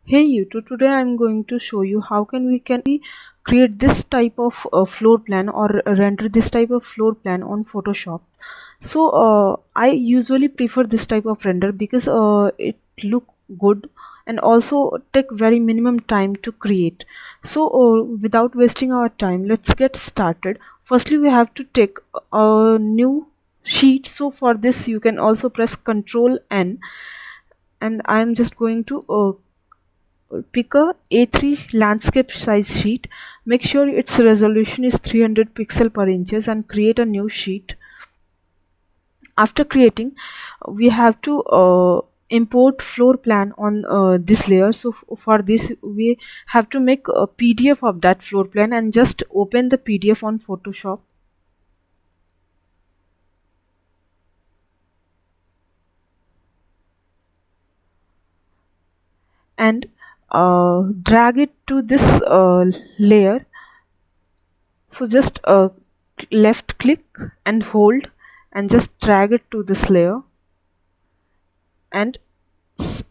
Hey YouTube, today I'm going to show you how can we create this type of floor plan or render this type of floor plan on Photoshop. So I usually prefer this type of render because it look good and also take very minimum time to create. So without wasting our time, let's get started. Firstly, we have to take a new sheet. So for this you can also press Ctrl N, and I'm just going to pick a A3 landscape size sheet. Make sure its resolution is 300 pixel per inches and create a new sheet. After creating, we have to import floor plan on this layer. So for this we have to make a PDF of that floor plan and just open the PDF on Photoshop and drag it to this layer. So just left click and hold and just drag it to this layer and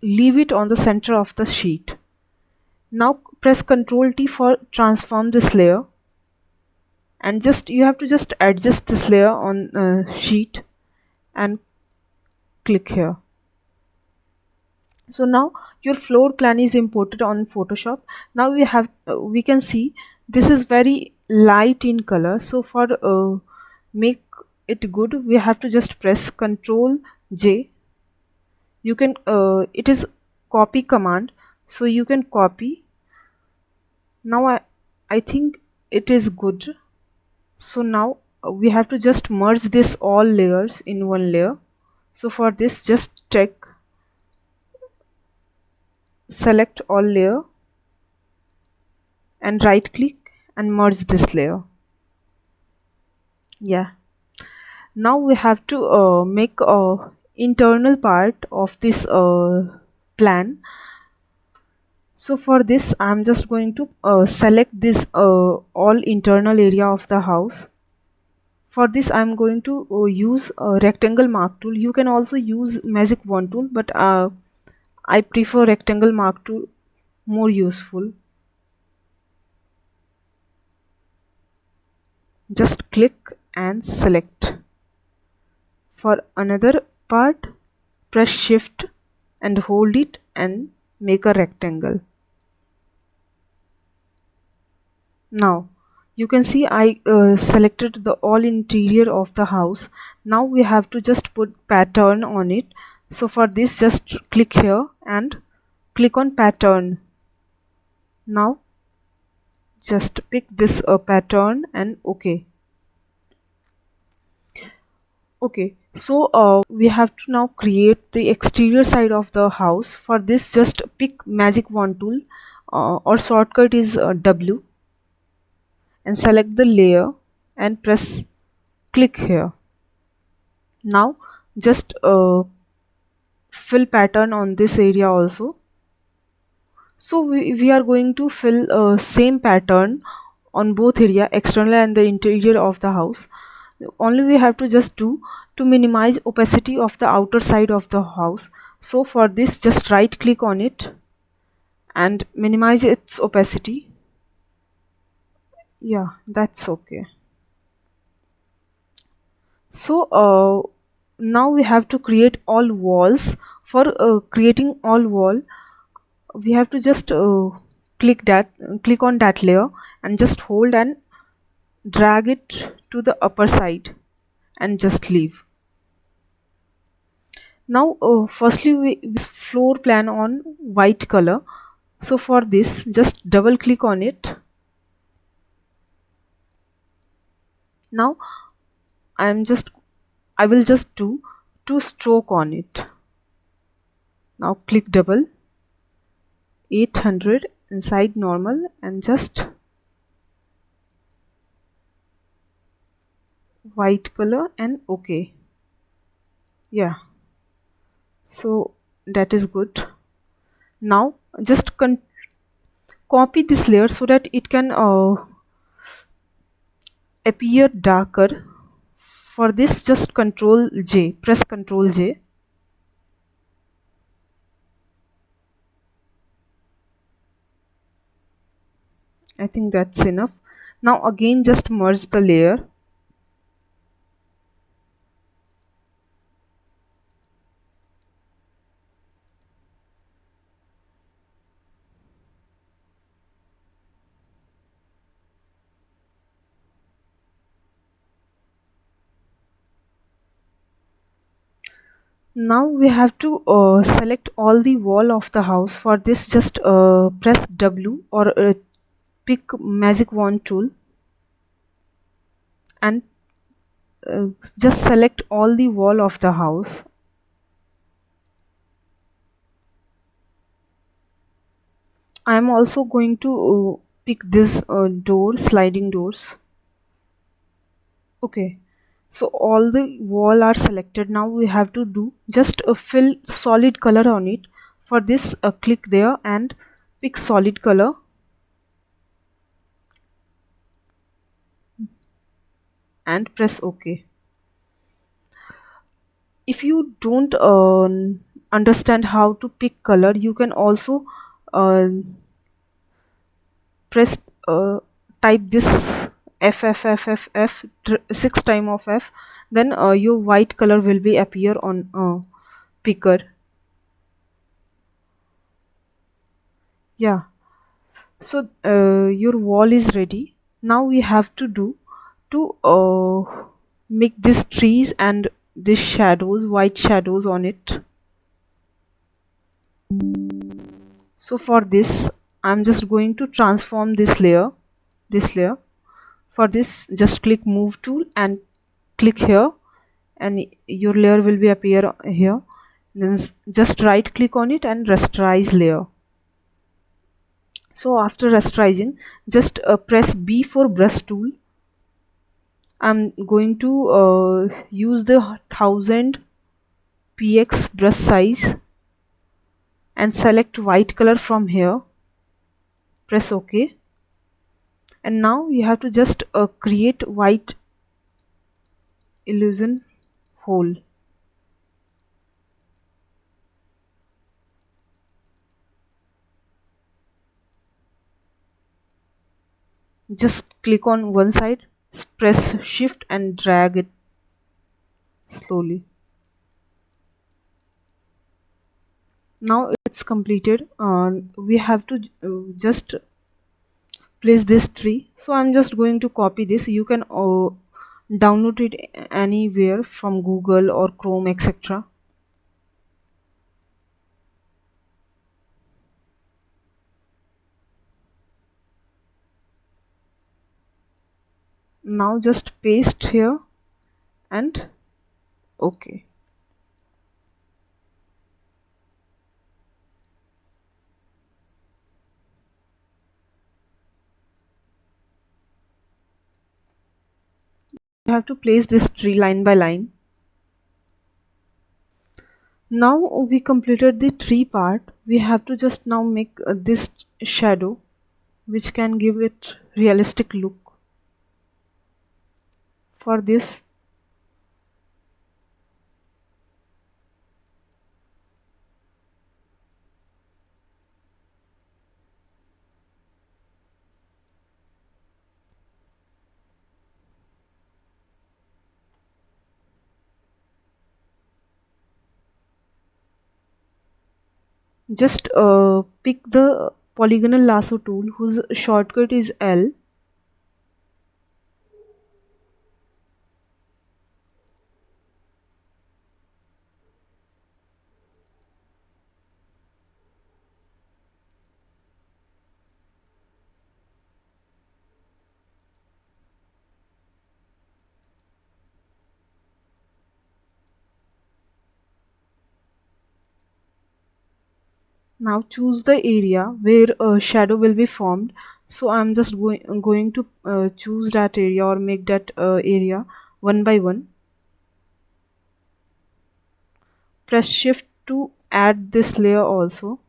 leave it on the center of the sheet. Now press Ctrl T for transform this layer, and just you have to just adjust this layer on sheet and click here. So now your floor plan is imported on Photoshop. Now we can see this is very light in color. So for make it good, we have to just press Ctrl J. You can it is copy command, so you can copy. Now I think it is good. So now we have to just merge this all layers in one layer. So for this, just check, select all layer and right click and merge this layer. Yeah, now we have to make a internal part of this plan. So for this I'm just going to select this all internal area of the house. For this I'm going to use a rectangle mark tool. You can also use magic wand tool, but I prefer rectangle mark tool, more useful. Just click and select. For another part, press shift and hold it and make a rectangle. Now you can see I selected the all interior of the house. Now we have to just put pattern on it. So for this, just click here and click on pattern. Now just pick this pattern and OK. Okay, so we have to now create the exterior side of the house. For this, just pick magic wand tool or shortcut is W, and select the layer and press click here. Now just fill pattern on this area also. So we are going to fill same pattern on both area, external and the interior of the house. Only we have to just do to minimize opacity of the outer side of the house. So for this, just right click on it and minimize its opacity. Yeah, that's okay. So now we have to create all walls. For creating all wall, we have to just click on that layer and just hold and drag it to the upper side and just leave. Now firstly we floor plan on white color. So for this, just double click on it. Now I will just do 2 stroke on it. Now click double 800 inside normal and just white color and OK. Yeah, so that is good. Now just copy this layer so that it can appear darker. For this, just Ctrl J, press Ctrl J. I think that's enough. Now again just merge the layer. Now we have to select all the wall of the house. For this just press W or pick magic wand tool and uh, just select all the wall of the house. I am also going to pick this door, sliding doors. Okay, so all the wall are selected. Now we have to do just a fill solid color on it. For this click there and pick solid color and press OK. If you don't understand how to pick color, you can also uh, press type this f f f f f 6 time of f, then your white color will be appear on picker. Yeah, so your wall is ready. Now we have to do to make these trees and these shadows, white shadows on it. So for this I'm just going to transform this layer. For this just click move tool and click here, and your layer will be appear here. Then just right click on it and rasterize layer. So after rasterizing just press B for brush tool. I'm going to use the 1000 px brush size and select white color from here. Press OK, and now you have to just create white illusion hole. Just click on one side, press shift and drag it slowly. Now it's completed. We have to just place this tree. So I'm just going to copy this. You can download it anywhere from Google or Chrome, etc. Now just paste here and OK. You have to place this tree line by line. Now we completed the tree part. We have to just now make this shadow which can give it realistic look. For this just pick the polygonal lasso tool whose shortcut is L. Now choose the area where a shadow will be formed. So I'm just going to choose that area or make that area one by one. Press shift to add this layer also.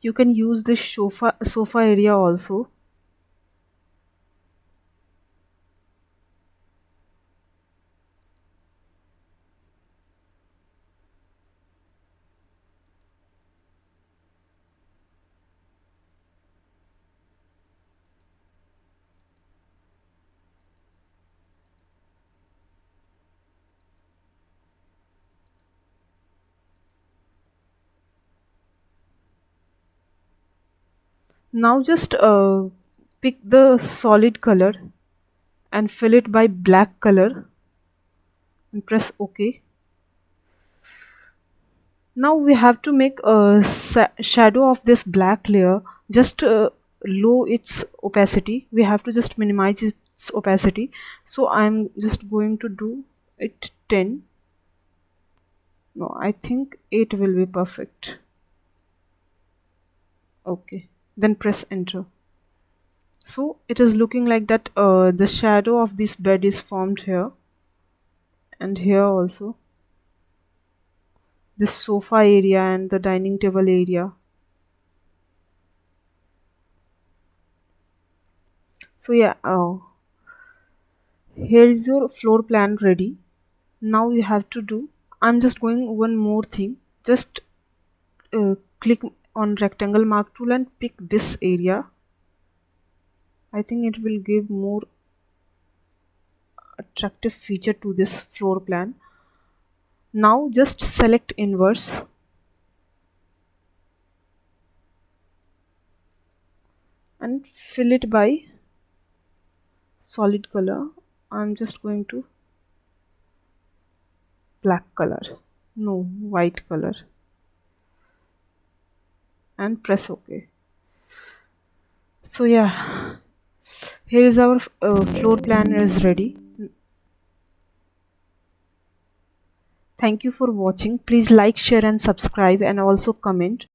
You can use this sofa area also. Now just pick the solid color and fill it by black color and press OK. Now we have to make a shadow of this black layer. Just low its opacity. We have to just minimize its opacity. So I'm just going to do it 10. No, I think 8 will be perfect. Okay, then press enter. So it is looking like that the shadow of this bed is formed here and here also. This sofa area and the dining table area. So yeah, here is your floor plan ready. Now you have to do, I'm just going one more thing. Just click on rectangle mark tool and pick this area. I think it will give more attractive feature to this floor plan. Now just select inverse and fill it by solid color. I'm just going to black color, no, white color, and press OK. So yeah, here is our floor plan is ready. Thank you for watching. Please like, share and subscribe and also comment.